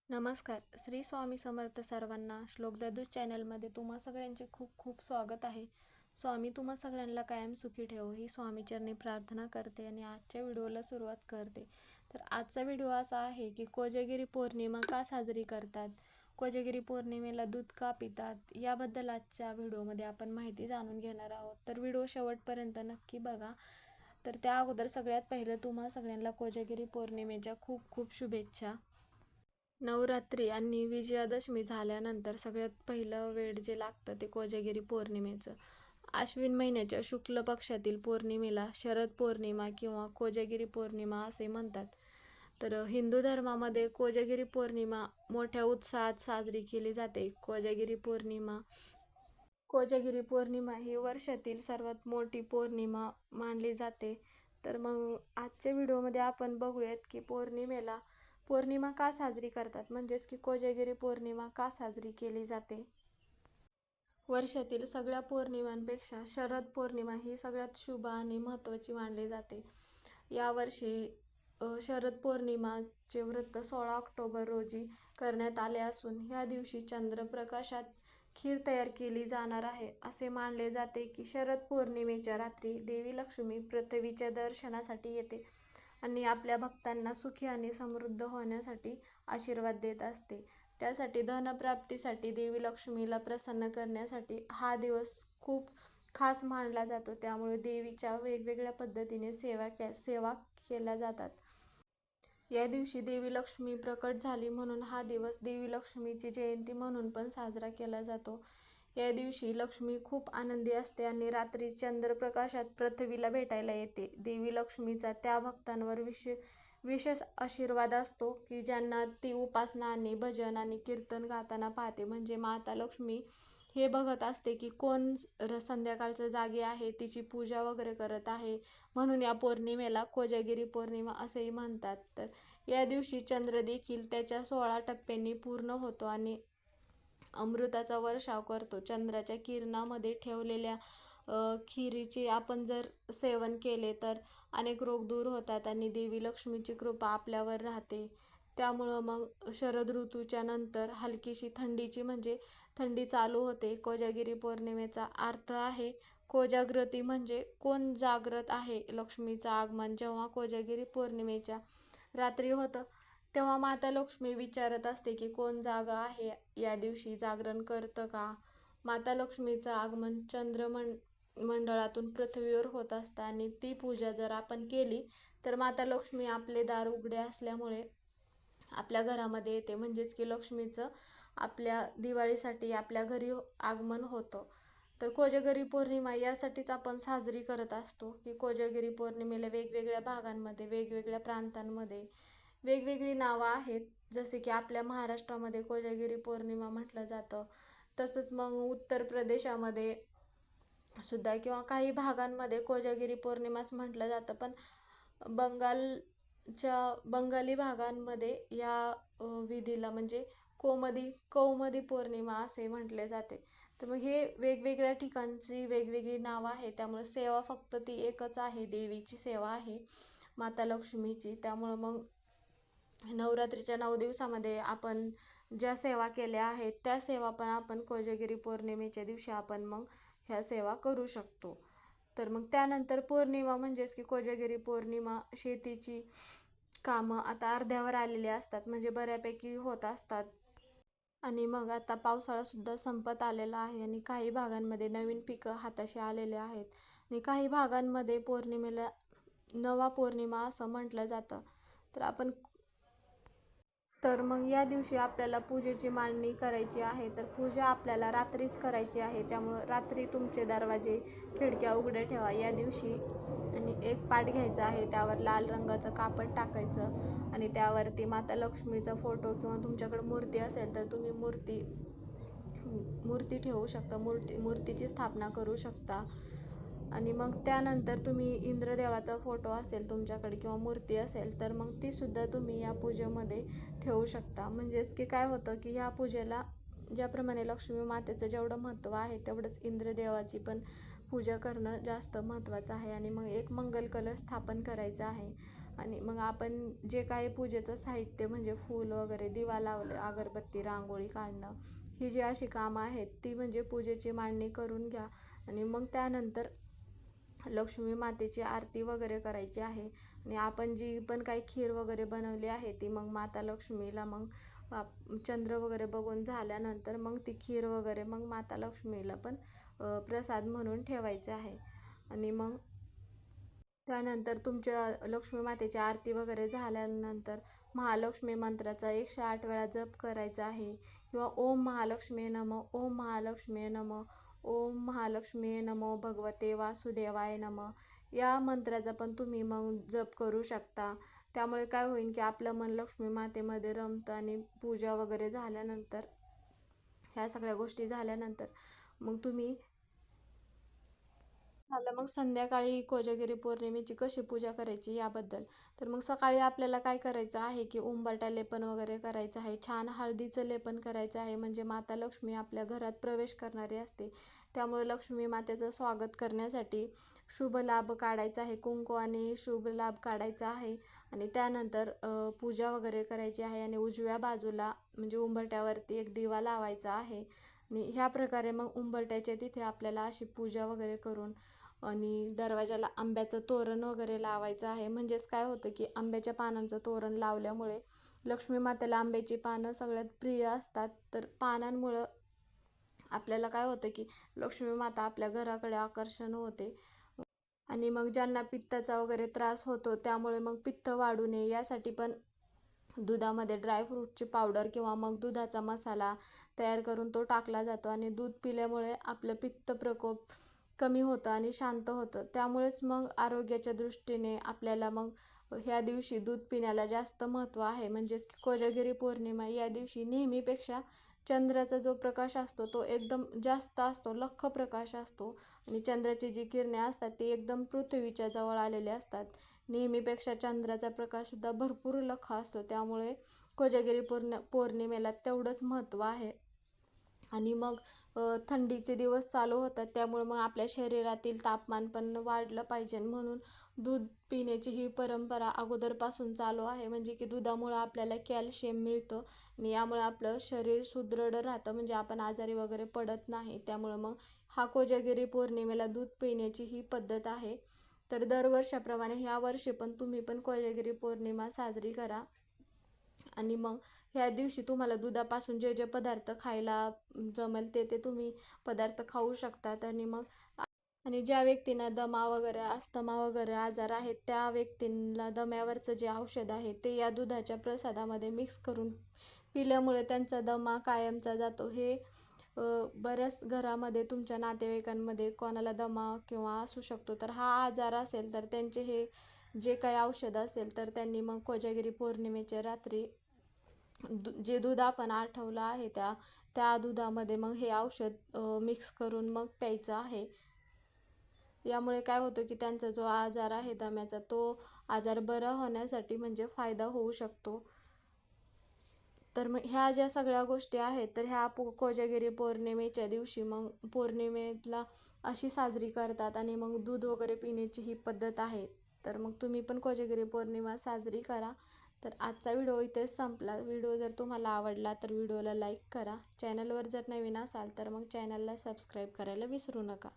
नमस्कार. श्री स्वामी समर्थ सर्वांना. श्लोक ददूस चॅनलमध्ये तुम्हा सगळ्यांचे खूप खूप स्वागत आहे. स्वामी तुम्हा सगळ्यांना कायम सुखी ठेवो ही स्वामीचरणी प्रार्थना करते आणि आजच्या व्हिडिओला सुरुवात करते. तर आजचा व्हिडिओ असा आहे की कोजागिरी पौर्णिमा का साजरी करतात, कोजागिरी पौर्णिमेला दूध का पितात, याबद्दल आजच्या व्हिडिओमध्ये आपण माहिती जाणून घेणार आहोत. तर व्हिडिओ शेवटपर्यंत नक्की बघा. तर त्या अगोदर सगळ्यात पहिलं तुम्हा सगळ्यांना कोजागिरी पौर्णिमेच्या खूप खूप शुभेच्छा. नवरात्री आणि विजयादशमी झाल्यानंतर सगळ्यात पहिलं वेळ जे लागतं ते कोजागिरी पौर्णिमेचं. आश्विन महिन्याच्या शुक्ल पक्षातील पौर्णिमेला शरद पौर्णिमा किंवा कोजागिरी पौर्णिमा असे म्हणतात. तर हिंदू धर्मामध्ये कोजागिरी पौर्णिमा मोठ्या उत्साहात साजरी केली जाते. कोजागिरी पौर्णिमा ही वर्षातील सर्वात मोठी पौर्णिमा मानली जाते. तर मग आजच्या व्हिडिओमध्ये आपण बघूयात की पौर्णिमा का साजरी करतात, म्हणजेच की कोजागिरी पौर्णिमा का साजरी केली जाते. वर्षातील सगळ्या पौर्णिमांपेक्षा शरद पौर्णिमा ही सगळ्यात शुभ आणि महत्त्वाची मानली जाते. यावर्षी शरद पौर्णिमाचे व्रत 16 ऑक्टोबर रोजी करण्यात आले असून ह्या दिवशी चंद्रप्रकाशात खीर तयार केली जाणार आहे. असे मानले जाते की शरद पौर्णिमेच्या रात्री देवी लक्ष्मी पृथ्वीच्या दर्शनासाठी येते आणि आपल्या भक्तांना सुखी आणि समृद्ध होण्यासाठी आशीर्वाद देत असते. त्यासाठी धनप्राप्तीसाठी देवी लक्ष्मीला प्रसन्न करण्यासाठी हा दिवस खूप खास मानला जातो. त्यामुळे देवीच्या वेगवेगळ्या पद्धतीने सेवा केल्या जातात. या दिवशी देवी लक्ष्मी प्रकट झाली म्हणून हा दिवस देवी लक्ष्मीची जयंती म्हणून पण साजरा केला जातो. या दिवशी लक्ष्मी खूप आनंदी असते आणि रात्री चंद्रप्रकाशात पृथ्वीला भेटायला येते. देवी लक्ष्मीचा त्या भक्तांवर विशेष आशीर्वाद असतो की ज्यांना ती उपासना आणि भजन आणि कीर्तन गाताना पाहते. म्हणजे माता लक्ष्मी हे बघत असते की कोण संध्याकाळचं जागे आहे, तिची पूजा वगैरे करत आहे. म्हणून या पौर्णिमेला कोजागिरी पौर्णिमा असेही म्हणतात. तर या दिवशी चंद्र देखील त्याच्या 16 टप्प्यांनी पूर्ण होतो आणि अमृताचा वर्षाव करतो. चंद्राच्या किरणामध्ये ठेवलेल्या खिरीचे आपण जर सेवन केले तर अनेक रोग दूर होतात आणि देवी लक्ष्मीची कृपा आपल्यावर राहते. त्यामुळं मग शरद ऋतूच्या नंतर हलकीशी थंडी चालू होते. कोजागिरी पौर्णिमेचा अर्थ आहे कोजाग्रती, म्हणजे कोण जागृत आहे. लक्ष्मीचं आगमन जेव्हा कोजागिरी पौर्णिमेच्या रात्री होतं तेव्हा माता लक्ष्मी विचारत असते की कोण जागा आहे, या दिवशी जागरण करतं का. माता लक्ष्मीचं आगमन मंडळातून पृथ्वीवर होत असतं आणि ती पूजा जर आपण केली तर माता लक्ष्मी आपले दार उघडे असल्यामुळे आपल्या घरामध्ये येते. म्हणजेच की लक्ष्मीचं आपल्या दिवाळीसाठी आपल्या घरी आगमन होतं. तर कोजागिरी पौर्णिमा यासाठीच आपण साजरी करत असतो की कोजागिरी पौर्णिमेला वेगवेगळ्या भागांमध्ये वेगवेगळ्या प्रांतांमध्ये वेगवेगळी नावं आहेत. जसे की आपल्या महाराष्ट्रामध्ये कोजागिरी पौर्णिमा म्हटलं जातं, तसंच मग उत्तर प्रदेशामध्ये सुद्धा किंवा काही भागांमध्ये कोजागिरी पौर्णिमाच म्हटलं जातं. पण बंगाली भागांमध्ये या विधीला म्हणजे कौमुदी पौर्णिमा असे म्हटले जाते. तर मग हे वेगवेगळ्या ठिकाणची वेगवेगळी नावं आहे. त्यामुळे सेवा फक्त ती एकच आहे, देवीची सेवा आहे माता लक्ष्मीची. त्यामुळं मग नवरात्रीच्या 9 दिवसामध्ये आपण ज्या सेवा केल्या आहेत त्या सेवा पण आपण कोजागिरी पौर्णिमेच्या दिवशी आपण मग ह्या सेवा करू शकतो. तर मग त्यानंतर पौर्णिमा म्हणजेच की कोजागिरी पौर्णिमा शेतीची कामं आता अर्ध्यावर आलेली असतात, म्हणजे बऱ्यापैकी होत असतात. आणि मग आता पावसाळासुद्धा संपत आलेला आहे आणि काही भागांमध्ये नवीन पिकं हाताशी आलेले आहेत आणि काही भागांमध्ये पौर्णिमेला नवा पौर्णिमा असं म्हटलं जातं. तर मग या दिवशी आपल्याला पूजेची मांडणी करायची आहे. तर पूजा आपल्याला रात्रीच करायची आहे. त्यामुळं रात्री तुमचे दरवाजे खिडक्या उघडे ठेवा या दिवशी. आणि एक पाट घ्यायचा आहे, त्यावर लाल रंगाचं कापड टाकायचं आणि त्यावरती माता लक्ष्मीचा फोटो किंवा तुमच्याकडे मूर्ती असेल तर तुम्ही मूर्ती ठेवू शकता, मूर्तीची स्थापना करू शकता. आणि मग त्यानंतर तुम्ही इंद्रदेवाचा फोटो असेल तुमच्याकडे किंवा मूर्ती असेल तर मग तीसुद्धा तुम्ही या पूजेमध्ये ठेवू शकता. म्हणजेच की काय होतं की ह्या पूजेला ज्याप्रमाणे लक्ष्मी मातेचं जेवढं महत्त्व आहे तेवढंच इंद्रदेवाची पण पूजा करणं जास्त महत्त्वाचं आहे. आणि मग एक मंगल कलश स्थापन करायचा आहे आणि मग आपण जे काही पूजेचं साहित्य म्हणजे फूल वगैरे, दिवा लावले, अगरबत्ती, रांगोळी काढणं, ही जी अशी कामं आहेत ती म्हणजे पूजेची मांडणी करून घ्या. आणि मग त्यानंतर लक्ष्मी मातेची आरती वगैरे करायची आहे. आणि आपण जी पण काही खीर वगैरे बनवली आहे ती मग माता लक्ष्मीला मग चंद्र वगैरे बघून झाल्यानंतर मग ती खीर वगैरे मग माता लक्ष्मीला पण प्रसाद म्हणून ठेवायचे आहे. आणि मग त्यानंतर तुमच्या लक्ष्मी मातेची आरती वगैरे झाल्यानंतर महालक्ष्मी मंत्राचा 108 वेळा जप करायचा आहे. किंवा ओम महालक्ष्मी नमः, ओम महालक्ष्मी नमः, ओम महालक्ष्मी नमो भगवते वासुदेवाय नमः, या मंत्राचा पण तुम्ही मग जप करू शकता. त्यामुळे काय होईल की आपलं मन लक्ष्मी मातेमध्ये रमतं. आणि पूजा वगैरे झाल्यानंतर, ह्या सगळ्या गोष्टी झाल्यानंतर मग तुम्ही झालं. मग संध्याकाळी कोजागिरी पौर्णिमेची कशी पूजा करायची याबद्दल. तर मग सकाळी आपल्याला काय करायचं आहे की उंबरठा लेपन वगैरे करायचं आहे. छान हळदीचं लेपन करायचं आहे. म्हणजे माता लक्ष्मी आपल्या घरात प्रवेश करणारी असते. त्यामुळे लक्ष्मी मातेचं स्वागत करण्यासाठी शुभ लाभ काढायचा आहे. कुंकू आणि शुभ लाभ काढायचा आहे. आणि त्यानंतर पूजा वगैरे करायची आहे. आणि उजव्या बाजूला म्हणजे उंबरठ्यावरती एक दिवा लावायचा आहे. आणि ह्या प्रकारे मग उंबरठ्याच्या तिथे आपल्याला अशी पूजा वगैरे करून आणि दरवाजाला आंब्याचं तोरण वगैरे लावायचं आहे. म्हणजेच काय होतं की आंब्याच्या पानांचं तोरण लावल्यामुळे लक्ष्मी मातेला आंब्याची पानं सगळ्यात प्रिय असतात. तर पानांमुळं आपल्याला काय होतं की लक्ष्मी माता आपल्या घराकडे आकर्षण होते. आणि मग ज्यांना पित्ताचा वगैरे त्रास होतो त्यामुळे मग पित्त वाढू नये यासाठी पण दुधामध्ये ड्रायफ्रूटची पावडर किंवा मग दुधाचा मसाला तयार करून तो टाकला जातो. आणि दूध पिल्यामुळे आपलं पित्त प्रकोप कमी होतं आणि शांत होतं. त्यामुळेच मग आरोग्याच्या दृष्टीने आपल्याला मग ह्या दिवशी दूध पिण्याला जास्त महत्त्व आहे. म्हणजेच कोजागिरी पौर्णिमा या दिवशी नेहमीपेक्षा चंद्राचा जो प्रकाश असतो तो एकदम जास्त असतो, लख्ख प्रकाश असतो. आणि चंद्राची जी किरणे असतात ती एकदम पृथ्वीच्या जवळ आलेले असतात. नेहमीपेक्षा चंद्राचा प्रकाशसुद्धा भरपूर लख्ख असतो. त्यामुळे कोजागिरी पौर्णिमेला तेवढंच महत्त्व आहे. आणि मग थंडीचे दिवस चालू होतात त्यामुळे मग आपल्या शरीरातील तापमान पण वाढलं पाहिजे म्हणून दूध पिण्याची ही परंपरा अगोदरपासून चालू आहे. म्हणजे की दुधामुळं आपल्याला कॅल्शियम मिळतं आणि यामुळे आपलं शरीर सुदृढ राहतं. म्हणजे आपण आजारी वगैरे पडत नाही. त्यामुळं मग हा कोजागिरी पौर्णिमेला दूध पिण्याची ही पद्धत आहे. तर दरवर्षाप्रमाणे ह्या वर्षी पण तुम्ही पण कोजागिरी पौर्णिमा साजरी करा. आणि मग ह्या दिवशी तुम्हाला दुधापासून जे जे पदार्थ खायला जमेल ते ते तुम्ही पदार्थ खाऊ शकतात. आणि ज्या व्यक्तींना दमा वगैरे, अस्थमा वगैरे आजार आहेत त्या व्यक्तींना दम्यावरचं जे औषध आहे ते या दुधाच्या प्रसादामध्ये मिक्स करून पिल्यामुळे त्यांचा दमा कायमचा जातो. हे बऱ्याच घरामध्ये तुमच्या नातेवाईकांमध्ये कोणाला दमा किंवा असू शकतो. तर हा आजार असेल तर त्यांचे हे जे काही औषध असेल तर त्यांनी मग कोजागिरी पौर्णिमेच्या रात्री जे दूध आपण आठवलं आहे त्या दुधामध्ये मग हे औषध मिक्स करून मग प्यायचं आहे. यामुळे काय होतं की त्यांचा जो आजार आहे दम्याचा तो आजार बरा होण्यासाठी म्हणजे फायदा होऊ शकतो. तर मग ह्या ज्या सगळ्या गोष्टी आहेत तर ह्या कोजागिरी पौर्णिमेच्या दिवशी मग पौर्णिमेला अशी साजरी करतात. आणि मग दूध वगैरे पिण्याची ही पद्धत आहे. तर मग तुम्ही पण कोजागिरी पौर्णिमा साजरी करा. तर आजचा व्हिडिओ इथेच संपला. व्हिडिओ जर तुम्हाला आवडला तर व्हिडिओला लाईक करा. चॅनलवर जर नवीन असाल तर मग चॅनलला सबस्क्राईब करायला विसरू नका.